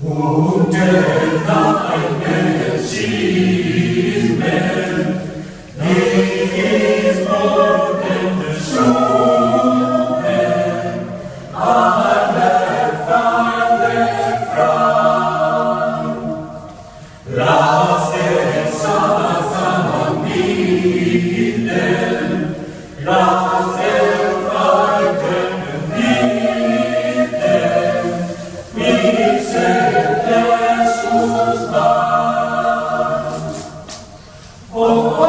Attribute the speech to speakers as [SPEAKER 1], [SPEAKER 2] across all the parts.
[SPEAKER 1] Unter deine Schienen, ist Morgen geschoben, alle Feinde frei. Lass den Satan nieder, lass den Feinden nieder, wie Jesus war. Oh,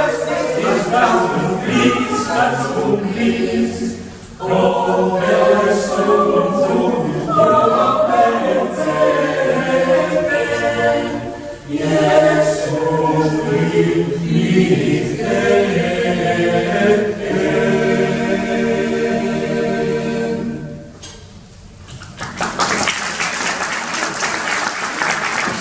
[SPEAKER 1] es ist ganz und fließt, oh, es uns